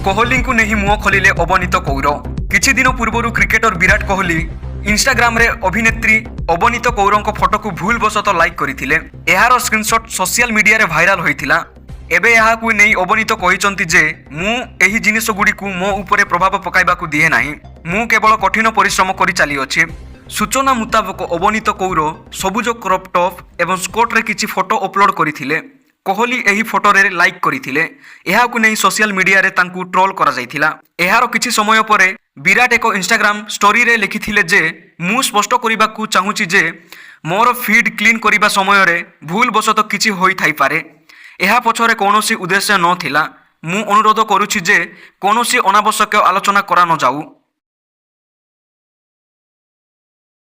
କୋହଲିଙ୍କୁ ନେଇ ମୁହଁ ଖୋଲିଲେ ଅବନୀତ କୌର। କିଛି ଦିନ ପୂର୍ବରୁ କ୍ରିକେଟର ବିରାଟ କୋହଲି ଇନଷ୍ଟାଗ୍ରାମରେ ଅଭିନେତ୍ରୀ ଅବନୀତ କୌରଙ୍କ ଫଟୋକୁ ଭୁଲବଶତଃ ଲାଇକ୍ କରିଥିଲେ। ଏହାର ସ୍କ୍ରିନଶଟ୍ ସୋସିଆଲ ମିଡିଆରେ ଭାଇରାଲ ହୋଇଥିଲା। ଏବେ ଏହାକୁ ନେଇ ଅବନୀତ କହିଛନ୍ତି ଯେ ମୁଁ ଏହି ଜିନିଷଗୁଡ଼ିକୁ ମୋ ଉପରେ ପ୍ରଭାବ ପକାଇବାକୁ ଦିଏ ନାହିଁ। ମୁଁ କେବଳ କଠିନ ପରିଶ୍ରମ କରି ଚାଲିଅଛି। ସୂଚନା ମୁତାବକ ଅବନୀତ କୌର ସବୁଜ କ୍ରପ୍ ଟପ୍ ଏବଂ ସ୍କର୍ଟରେ କିଛି ଫଟୋ ଅପଲୋଡ କରିଥିଲେ। କୋହଲି ଏହି ଫଟୋରେ ଲାଇକ୍ କରିଥିଲେ। ଏହାକୁ ନେଇ ସୋସିଆଲ ମିଡିଆରେ ତାଙ୍କୁ ଟ୍ରୋଲ୍ କରାଯାଇଥିଲା। ଏହାର କିଛି ସମୟ ପରେ ବିରାଟ ଏକ ଇନଷ୍ଟାଗ୍ରାମ ଷ୍ଟୋରିରେ ଲେଖିଥିଲେ ଯେ ମୁଁ ସ୍ପଷ୍ଟ କରିବାକୁ ଚାହୁଁଛି ଯେ ମୋର ଫିଡ୍ କ୍ଲିନ୍ କରିବା ସମୟରେ ଭୁଲବଶତଃ କିଛି ହୋଇଥାଇପାରେ। ଏହା ପଛରେ କୌଣସି ଉଦ୍ଦେଶ୍ୟ ନଥିଲା। ମୁଁ ଅନୁରୋଧ କରୁଛି ଯେ କୌଣସି ଅନାବଶ୍ୟକ ଆଲୋଚନା କରା ନଯାଉ।